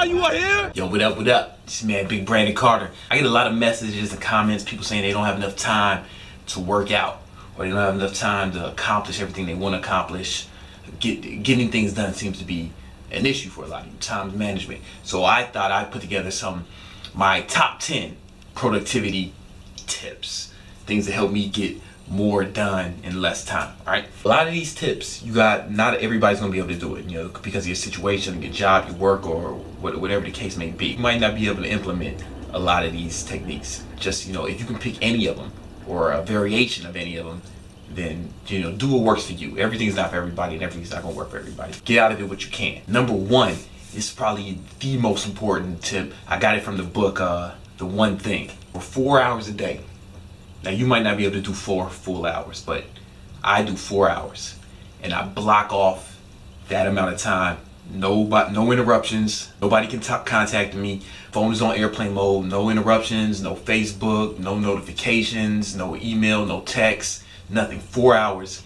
you are here? Yo, what up, what up? It's your man, Big Brandon Carter. I get a lot of messages and comments, people saying they don't have enough time to work out, or they don't have enough time to accomplish everything they want to accomplish. Getting things done seems to be an issue for a lot of you, time management. So I thought I'd put together my top 10 productivity tips, things that help me get more done in less time. All right, a lot of these tips, not everybody's gonna be able to do it, because of your situation, your job, your work, or whatever the case may be. You might not be able to implement a lot of these techniques. Just if you can pick any of them or a variation of any of them, then do what works for you. Everything's not for everybody, and everything's not gonna work for everybody. Get out of it what you can. Number one is probably the most important tip. I got it from the book The One Thing. For 4 hours a day. Now you might not be able to do 4 full hours, but I do 4 hours, and I block off that amount of time. No interruptions. Nobody can contact me. Phone is on airplane mode. No interruptions. No Facebook. No notifications. No email. No text. Nothing. 4 hours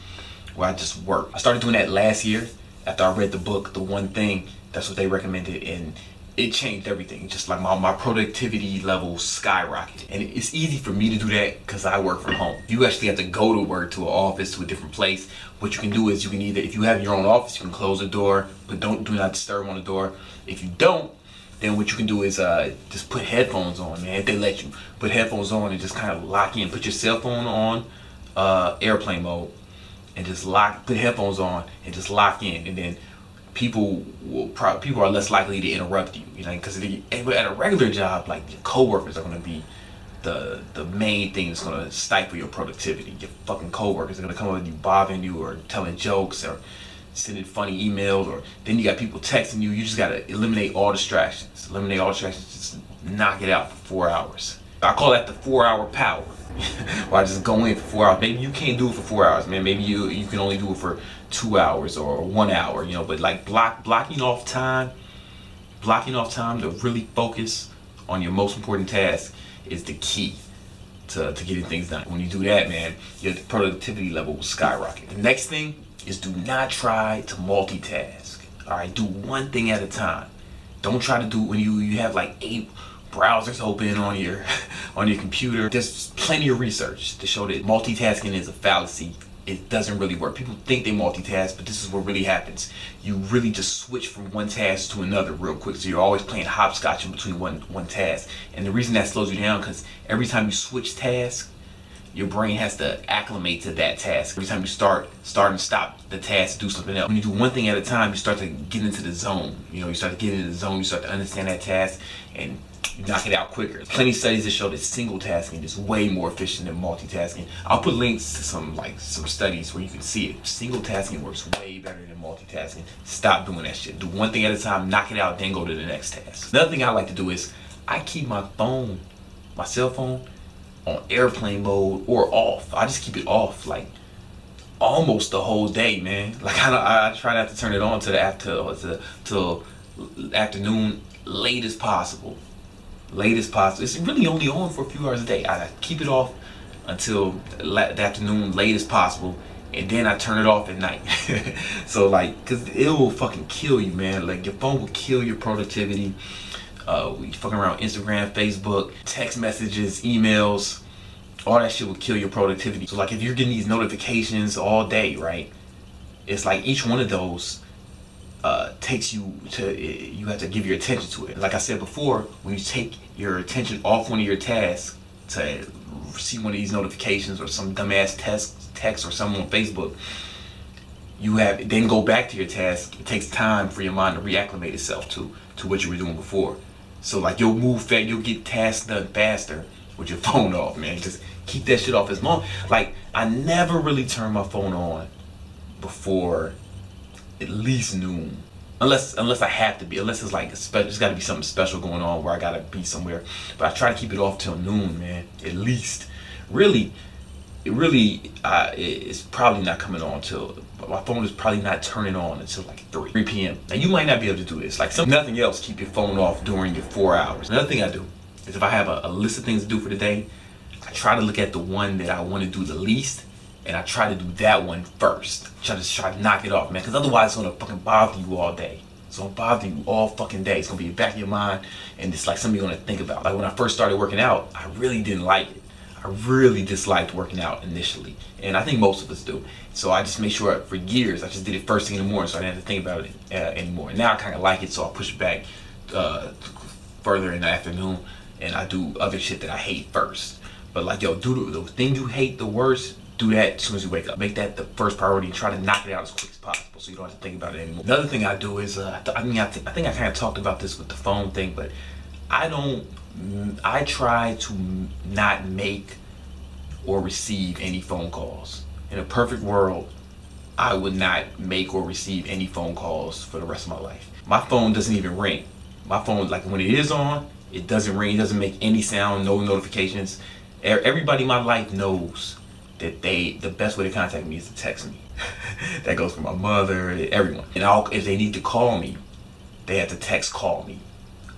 where I just work. I started doing that last year after I read the book, The One Thing. That's what they recommended, and it changed everything. Just like my productivity level skyrocketed. And it's easy for me to do that because I work from home. You actually have to go to work, to an office, to a different place. What you can do is you can either, if you have your own office, you can close the door, but do not disturb on the door. If you don't, then what you can do is just put headphones on, man. If they let you, put headphones on and just kind of lock in. Put your cell phone on airplane mode and just put headphones on and just lock in, and then people are less likely to interrupt you, because at a regular job, like, your coworkers are going to be the main thing that's going to stifle your productivity. Your fucking coworkers are going to come up with you, bothering you, or telling jokes, or sending funny emails, or then you got people texting you. You just got to eliminate all distractions. Just knock it out for 4 hours. I call that the 4-hour power. Where I just go in for 4 hours. Maybe you can't do it for 4 hours, man. Maybe you can only do it for 2 hours or 1 hour, but like blocking off time to really focus on your most important task is the key to getting things done. When you do that, man, your productivity level will skyrocket. The next thing is, do not try to multitask. All right, do one thing at a time. Don't try to do when you have like 8 browsers open on your computer. There's plenty of research to show that multitasking is a fallacy. It doesn't really work. People think they multitask, but this is what really happens. You really just switch from one task to another real quick. So you're always playing hopscotch in between one task. And the reason that slows you down, because every time you switch tasks, your brain has to acclimate to that task. Every time you start and stop the task to do something else. When you do one thing at a time, you start to get into the zone. You start to get into the zone. You start to understand that task, and you knock it out quicker. Plenty of studies that show that single tasking is way more efficient than multitasking. I'll put links to some studies where you can see it. Single tasking works way better than multitasking. Stop doing that shit. Do one thing at a time, knock it out, then go to the next task. Another thing I like to do is I keep my cell phone, on airplane mode or off. I just keep it off like almost the whole day, man. Like I try not to turn it on till afternoon, late as possible. It's really only on for a few hours a day. I keep it off until the afternoon, late as possible, and then I turn it off at night. So cause it will fucking kill you, man. Like, your phone will kill your productivity. We fucking around Instagram, Facebook, text messages, emails, all that shit will kill your productivity. So if you're getting these notifications all day, right? It's like each one of those takes you have to give your attention to it. Like I said before, when you take your attention off one of your tasks to see one of these notifications or some dumbass text or something on Facebook, then go back to your task. It takes time for your mind to reacclimate itself to what you were doing before. So you'll move fast, you'll get tasks done faster with your phone off, man. Just keep that shit off as long. I never really turn my phone on before at least noon, unless I have to be, unless it's there's got to be something special going on where I gotta be somewhere. But I try to keep it off till noon, man, at least. It's probably not coming on till, my phone is probably not turning on until 3 p.m. Now you might not be able to do this. Nothing else, keep your phone off during your 4 hours. Another thing I do is, if I have a list of things to do for the day, I try to look at the one that I want to do the least, and I try to do that one first. Try to knock it off, man, because otherwise it's gonna fucking bother you all day. It's gonna bother you all fucking day. It's gonna be in the back of your mind, and it's like something you're gonna think about. Like when I first started working out, I really didn't like it. I really disliked working out initially, and I think most of us do. So I just made sure for years I just did it first thing in the morning, so I didn't have to think about it anymore. And now I kind of like it, so I push it back further in the afternoon, and I do other shit that I hate first. But like, yo, do the thing you hate the worst. Do that as soon as you wake up. Make that the first priority and try to knock it out as quick as possible, so you don't have to think about it anymore. Another thing I do is, I think I kind of talked about this with the phone thing, but I try to not make or receive any phone calls. In a perfect world, I would not make or receive any phone calls for the rest of my life. My phone doesn't even ring. My phone, like when it is on, it doesn't ring, it doesn't make any sound, no notifications. Everybody in my life knows that the best way to contact me is to text me. That goes for my mother, everyone. And if they need to call me, they have to call me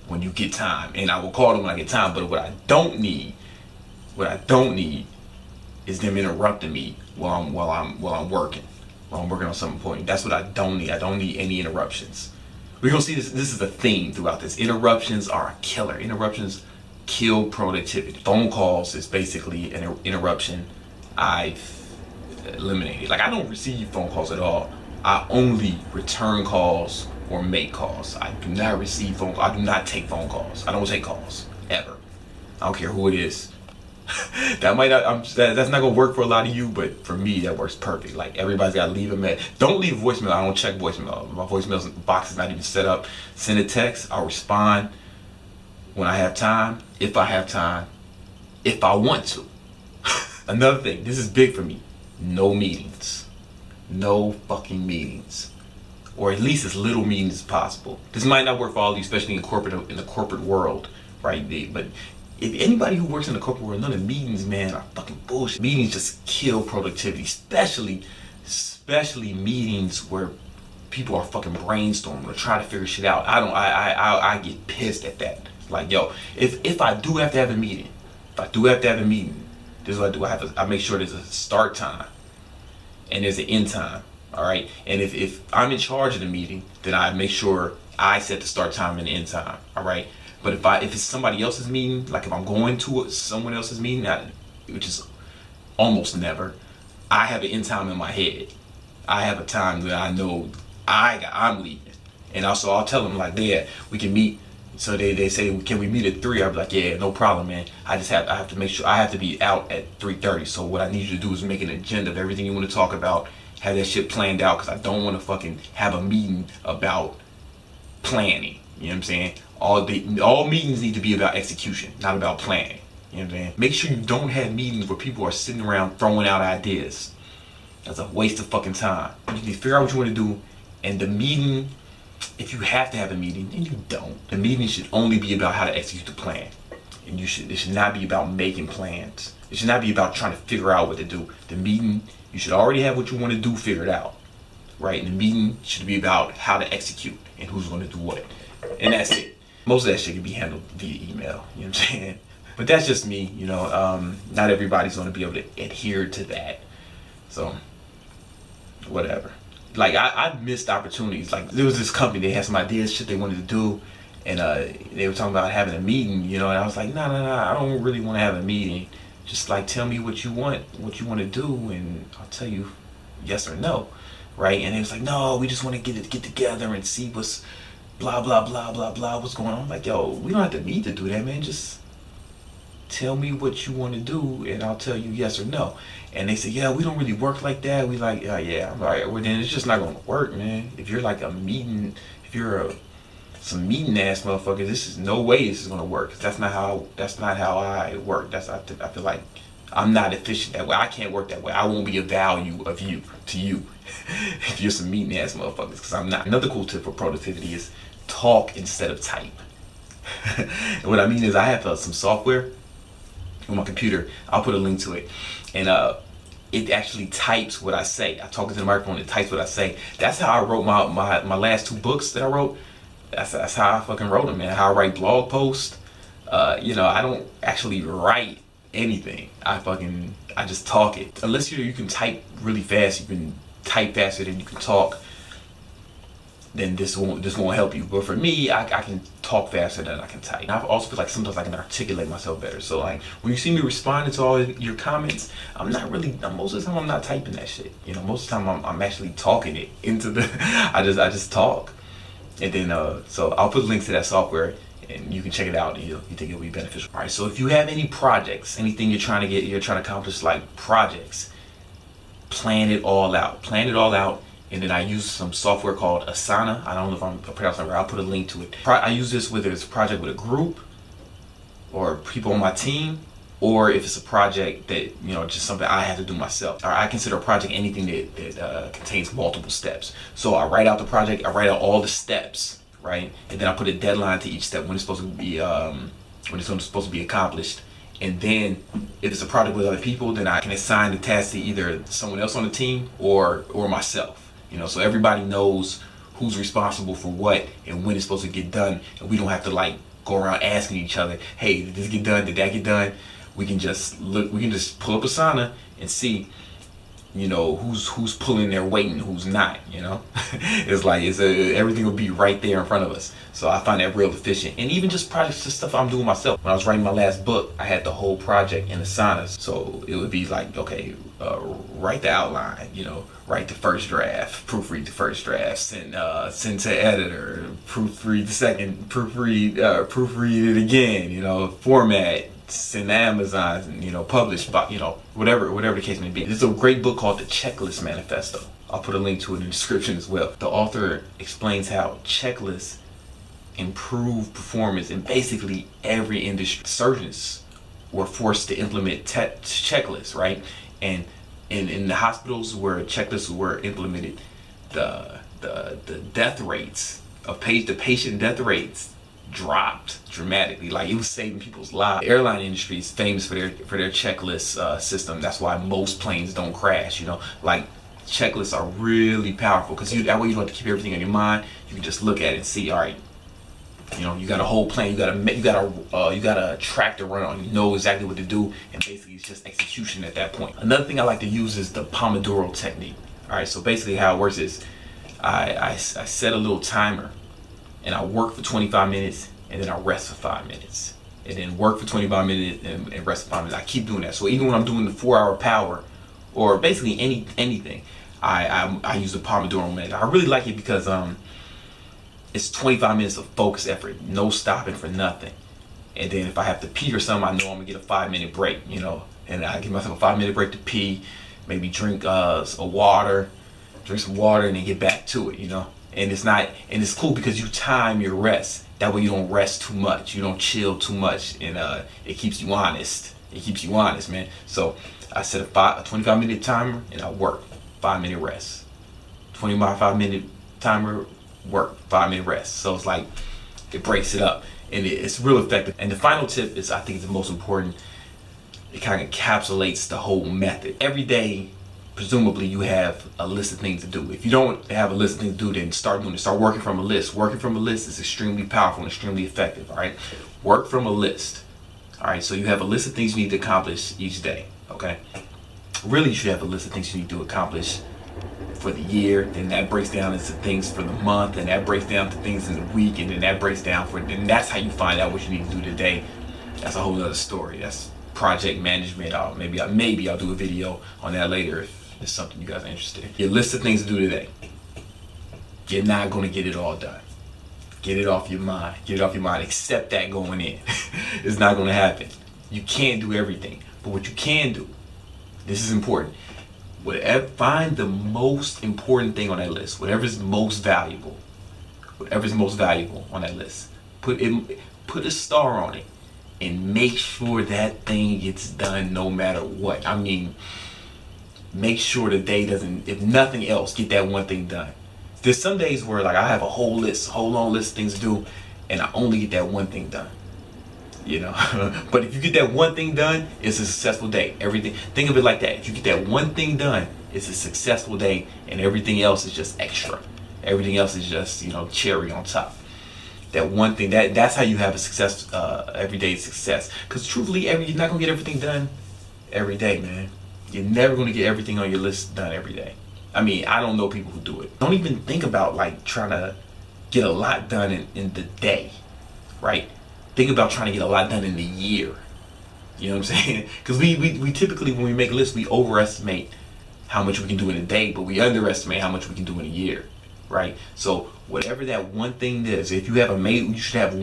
when you get time. And I will call them when I get time. But what I don't need is them interrupting me while I'm working on something important. That's what I don't need. I don't need any interruptions. We're gonna see this is a theme throughout this. Interruptions are a killer. Interruptions kill productivity. Phone calls is basically an interruption I've eliminated. Like, I don't receive phone calls at all. I only return calls or make calls. I do not receive phone calls. I do not take phone calls. I don't take calls ever. I don't care who it is. That might not, that's not gonna work for a lot of you, but for me that works perfect. Like, everybody's gotta leave a message. Don't leave a voicemail. I don't check voicemail. My voicemail box is not even set up. Send a text. I'll respond when I have time, if I have time, if I want to. Another thing, this is big for me. No meetings. No fucking meetings. Or at least as little meetings as possible. This might not work for all of you, especially in the corporate world, right? But if anybody who works in the corporate world, none of meetings, man, are fucking bullshit. Meetings just kill productivity, especially meetings where people are fucking brainstorming or trying to figure shit out. I get pissed at that. Like, yo, if I do have to have a meeting, this is what I do. I make sure there's a start time and there's an end time. All right. And if I'm in charge of the meeting, then I make sure I set the start time and the end time. All right. But if it's somebody else's meeting, like if I'm going to someone else's meeting, which is almost never, I have an end time in my head. I have a time that I know I'm leaving. And also I'll tell them, like, yeah, we can meet. So they say, can we meet at 3? I'll be like, yeah, no problem, man. I have to make sure I have to be out at 3:30. So what I need you to do is make an agenda of everything you want to talk about. Have that shit planned out, because I don't want to fucking have a meeting about planning. You know what I'm saying? All meetings need to be about execution, not about planning. You know what I'm saying? Make sure you don't have meetings where people are sitting around throwing out ideas. That's a waste of fucking time. You need to figure out what you want to do, and the meeting, if you have to have a meeting, and you don't, the meeting should only be about how to execute the plan. And it should not be about making plans. It should not be about trying to figure out what to do. The meeting, you should already have what you want to do figured out, right? And the meeting should be about how to execute and who's going to do what. And that's it. Most of that shit can be handled via email, you know what I'm saying? But that's just me, you know. Not everybody's going to be able to adhere to that. So, whatever. Like, I missed opportunities. Like, there was this company, they had some ideas, shit they wanted to do, and they were talking about having a meeting, you know, and I was like, no, I don't really want to have a meeting. Just, like, tell me what you want to do, and I'll tell you yes or no, right? And it was like, no, we just want to get together and see what's blah, blah, blah, blah, blah, what's going on. I'm like, yo, we don't have to meet to do that, man. Just tell me what you want to do, and I'll tell you yes or no. And they said, yeah, we don't really work like that. We like, yeah. I'm like, well, then it's just not going to work, man. If you're like a meeting, if you're some meeting ass motherfucker, this is no way this is going to work. That's not how I work. I feel like I'm not efficient that way. I can't work that way. I won't be a value to you if you're some meeting ass motherfuckers, because I'm not. Another cool tip for productivity is talk instead of type. And what I mean is, I have some software on my computer. I'll put a link to it, and it actually types what I say. I talk into the microphone, it types what I say. That's how I wrote my last 2 books that I wrote. That's how I fucking wrote them, man. How I write blog posts. You know, I don't actually write anything. I just talk it. Unless you can type really fast, you can type faster than you can talk. then this won't help you. But for me, I can talk faster than I can type. And I also feel like sometimes I can articulate myself better. So like when you see me responding to all your comments, most of the time I'm not typing that shit. You know, most of the time I'm actually talking it into the I just talk. And then so I'll put links to that software and you can check it out and you think it'll be beneficial. All right, so if you have any projects, anything you're trying to accomplish, like projects, plan it all out. Plan it all out. And then I use some software called Asana. I don't know if I'm pronouncing it right. I'll put a link to it. I use this whether it's a project with a group or people on my team, or if it's a project that, you know, just something I have to do myself. Or I consider a project anything that contains multiple steps. So I write out the project, I write out all the steps, right? And then I put a deadline to each step when it's supposed to be accomplished. And then if it's a project with other people, then I can assign the task to either someone else on the team or myself. You know, so everybody knows who's responsible for what and when it's supposed to get done, and we don't have to like go around asking each other, hey, did this get done? Did that get done? We can just pull up Asana and see, you know, who's pulling their weight and who's not, you know. Everything will be right there in front of us. So I find that real efficient. And even just projects, just stuff I'm doing myself. When I was writing my last book, I had the whole project in Asana. So it would be like, okay, write the outline, you know, write the first draft, proofread the first draft, send to editor, proofread the second, proofread it again, you know, format, send to Amazon, and, you know, publish, you know, whatever the case may be. There's a great book called The Checklist Manifesto. I'll put a link to it in the description as well. The author explains how checklists improve performance in basically every industry. Surgeons were forced to implement checklists, right? And in the hospitals where checklists were implemented, the death rates of the patient death rates dropped dramatically. Like, it was saving people's lives. The airline industry is famous for their checklist system. That's why most planes don't crash. You know, like, checklists are really powerful because that way you don't have to keep everything on your mind. You can just look at it and see, all right, you know, you got a whole plan, you got a track to run on, you know exactly what to do, and basically it's just execution at that point. Another thing I like to use is the Pomodoro technique. All right, so basically how it works is I set a little timer and I work for 25 minutes and then I rest for 5 minutes, and then work for 25 minutes and rest for 5 minutes. I keep doing that. So even when I'm doing the 4-hour power or basically anything, I use the Pomodoro method. I really like it because it's 25 minutes of focused effort, no stopping for nothing. And then if I have to pee or something, I know I'm gonna get a 5-minute break, you know, and I give myself a 5-minute break to pee, maybe drink some water, and then get back to it, you know. And it's cool because you time your rest. That way you don't rest too much, you don't chill too much, and it keeps you honest. It keeps you honest, man. So I set a 25-minute timer and I work, 5-minute rest. 25-minute timer, work, 5-minute rest. So it's like, it breaks it up and it's real effective. And the final tip is, I think, the most important. It kind of encapsulates the whole method. Every day, presumably, you have a list of things to do. If you don't have a list of things to do, then start doing it. Start working from a list. Working from a list is extremely powerful and extremely effective. All right, work from a list. All right, so you have a list of things you need to accomplish each day. Okay, really, you should have a list of things you need to accomplish for the year. Then that breaks down into things for the month, and that breaks down to things in the week, and then that breaks down then that's how you find out what you need to do today. That's a whole other story. That's project management. Maybe I'll do a video on that later if it's something you guys are interested in. Your list of things to do today. You're not going to get it all done. Get it off your mind. Get it off your mind. Accept that going in. It's not going to happen. You can't do everything, but what you can do, this is important. Find the most important thing on that list. Whatever's most valuable on that list. Put a star on it and make sure that thing gets done no matter what. I mean, make sure the day doesn't, if nothing else, get that one thing done. There's some days where, like, I have a whole long list of things to do, and I only get that one thing done. You know, but if you get that one thing done, it's a successful day. Everything, think of it like that. If you get that one thing done, it's a successful day, and everything else is just extra. Everything else is just, you know, cherry on top. That one thing, that's how you have a success, everyday success. Because truthfully, you're not gonna get everything done every day, man. You're never gonna get everything on your list done every day. I mean, I don't know people who do it. Don't even think about like trying to get a lot done in the day, right? Think about trying to get a lot done in the year. You know what I'm saying? Because we typically, when we make lists, we overestimate how much we can do in a day, but we underestimate how much we can do in a year, right? So whatever that one thing is, if you have you should have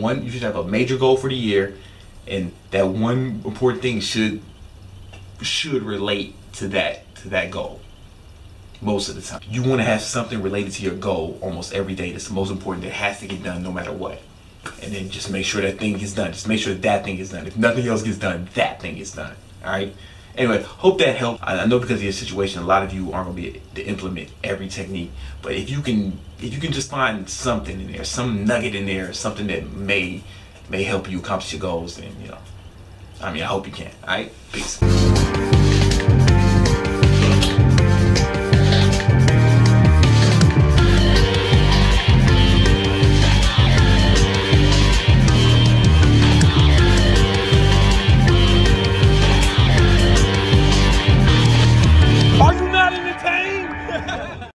a major goal for the year, and that one important thing should relate to that goal. Most of the time, you want to have something related to your goal almost every day that's the most important, that has to get done no matter what. And then just make sure that thing gets done. Just make sure that thing is done. If nothing else gets done, that thing is done. All right. Anyway, hope that helped. I know because of your situation, a lot of you aren't gonna be able to implement every technique. But if you can just find something in there, some nugget in there, something that may help you accomplish your goals, then I hope you can. All right. Peace.